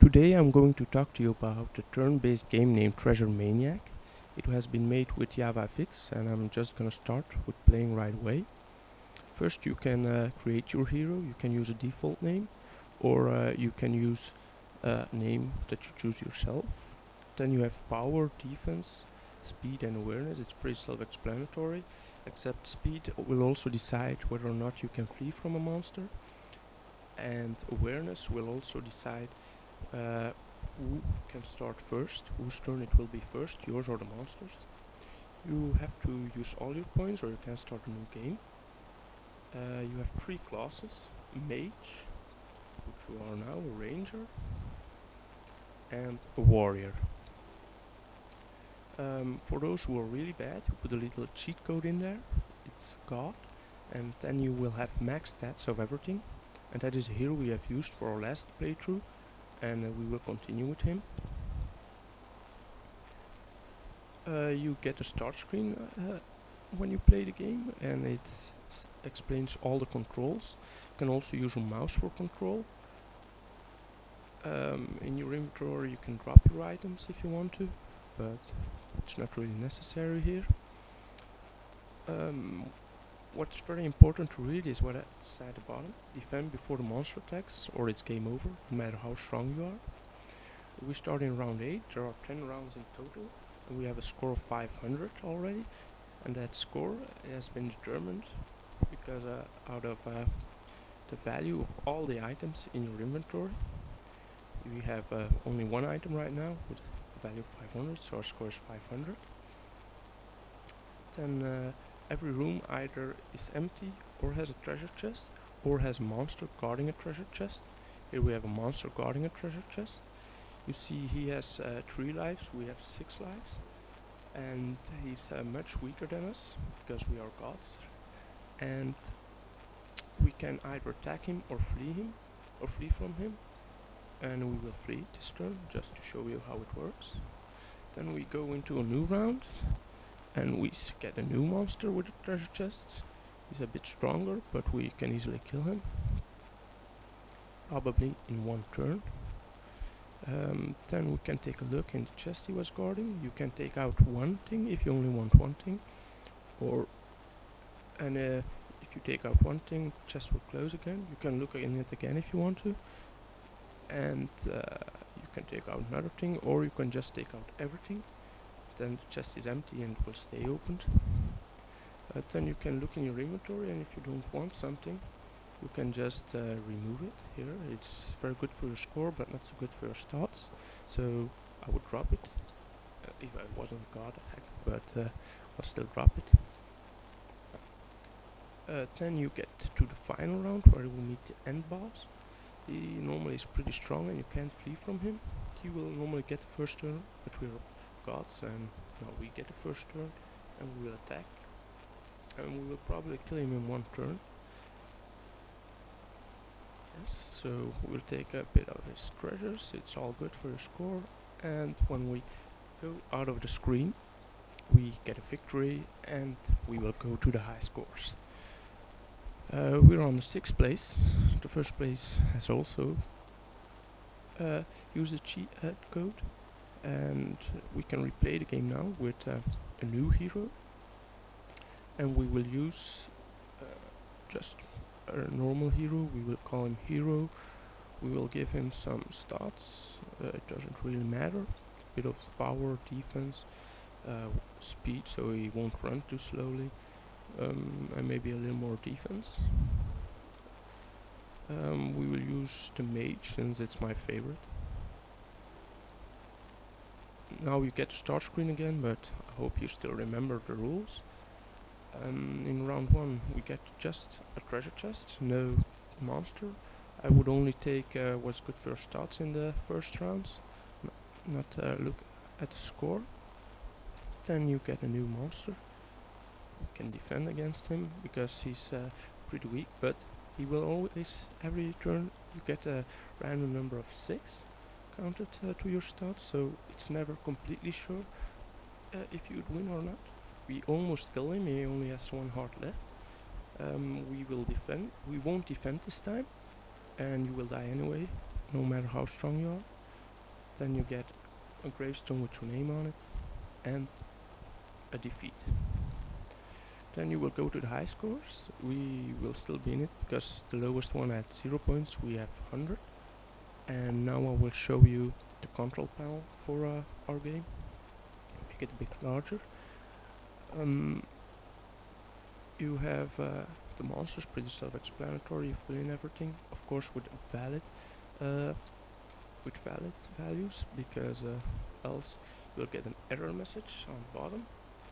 Today I'm going to talk to you about a turn-based game named Treasure Maniac. It has been made with JavaFX and I'm just gonna start with playing right away. First you can create your hero. You can use a default name or you can use a name that you choose yourself. Then you have power, defense, speed and awareness. It's pretty self-explanatory, except speed will also decide whether or not you can flee from a monster, and awareness will also decide who can start first, whose turn it will be first, yours or the monster's. You have to use all your points or you can start a new game. You have three classes: mage, which you are now, a ranger, and a warrior. For those who are really bad, you put a little cheat code in there. It's God, and then you will have max stats of everything, and that is a hero we have used for our last playthrough, and we will continue with him. You get a start screen when you play the game, and it explains all the controls. You can also use a mouse for control. In your inventory you can drop your items if you want to, but it's not really necessary here. What's very important to read is what's at the bottom. Defend before the monster attacks or it's game over, no matter how strong you are. We start in round 8, there are 10 rounds in total, and we have a score of 500 already, and that score has been determined because out of the value of all the items in your inventory. We have only one item right now with a value of 500, so our score is 500. Then every room either is empty or has a treasure chest or has a monster guarding a treasure chest. Here we have a monster guarding a treasure chest. You see he has 3 lives, we have 6 lives, and he's much weaker than us because we are gods, and we can either attack him or flee from him, and we will flee this turn just to show you how it works. Then we go into a new round and we get a new monster with the treasure chests. He's a bit stronger, but we can easily kill him, probably in one turn. Then we can take a look in the chest he was guarding. You can take out one thing if you only want one thing, if you take out one thing, the chest will close again. You can look in it again if you want to, and you can take out another thing, or you can just take out everything. Then the chest is empty and will stay opened. Then you can look in your inventory, and if you don't want something, you can just remove it here. It's very good for your score, but not so good for your stats, so I would drop it if I wasn't god, but I'll still drop it. Then you get to the final round where you will meet the end boss. He normally is pretty strong and you can't flee from him. He will normally get the first turn, but we're gods, and now we get the first turn and we will attack, and we will probably kill him in one turn. Yes, so we'll take a bit of his treasures, it's all good for your score, and when we go out of the screen we get a victory and we will go to the high scores. We're on the 6th place. The first place has also used a cheat code, and we can replay the game now with a new hero, and we will use just a normal hero. We will call him hero. We will give him some stats, it doesn't really matter, a bit of power, defense, speed so he won't run too slowly, and maybe a little more defense. We will use the mage since it's my favorite. Now you get the start screen again, but I hope you still remember the rules. In round 1 we get just a treasure chest, no monster. I would only take what's good for stats in the first rounds, not look at the score. Then you get a new monster. You can defend against him because he's pretty weak, but he will always, every turn you get a random number of 6 counted to your stats, so it's never completely sure if you'd win or not. We almost kill him, he only has 1 heart left. We will defend, we won't defend this time, and you will die anyway, no matter how strong you are. Then you get a gravestone with your name on it and a defeat. Then you will go to the high scores. We will still be in it because the lowest one had 0 points, we have 100. And now I will show you the control panel for our game. Make it a bit larger. You have the monsters, pretty self-explanatory. You fill in everything, of course, with valid values, because else you'll get an error message on the bottom.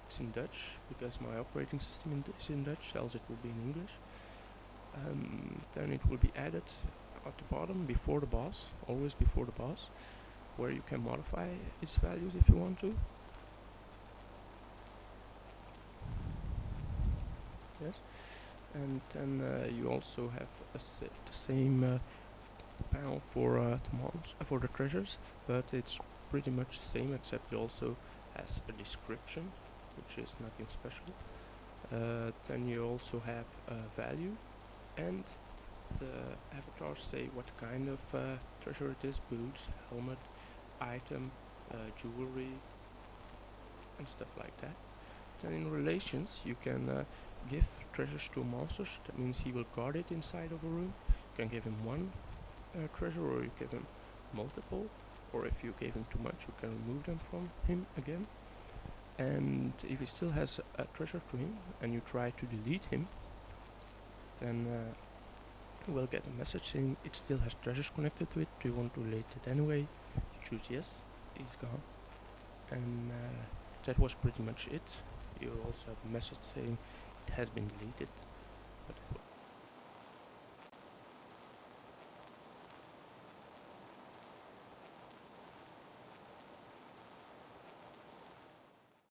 It's in Dutch because my operating system is in Dutch, else it will be in English. Then it will be added at the bottom before the boss, always before the boss, where you can modify its values if you want to. Yes, and then you also have the same panel for for the treasures, but it's pretty much the same, except it also has a description, which is nothing special. Then you also have a value, and the avatars say what kind of treasure it is: boots, helmet, item, jewelry, and stuff like that. Then in relations, you can give treasures to monsters. That means he will guard it inside of a room. You can give him one treasure, or you give him multiple, or if you gave him too much, you can remove them from him again. And if he still has a treasure to him and you try to delete him, then you will get a message saying it still has treasures connected to it. Do you want to delete it anyway? You choose yes, he's gone. And that was pretty much it. You also have a message saying it has been deleted.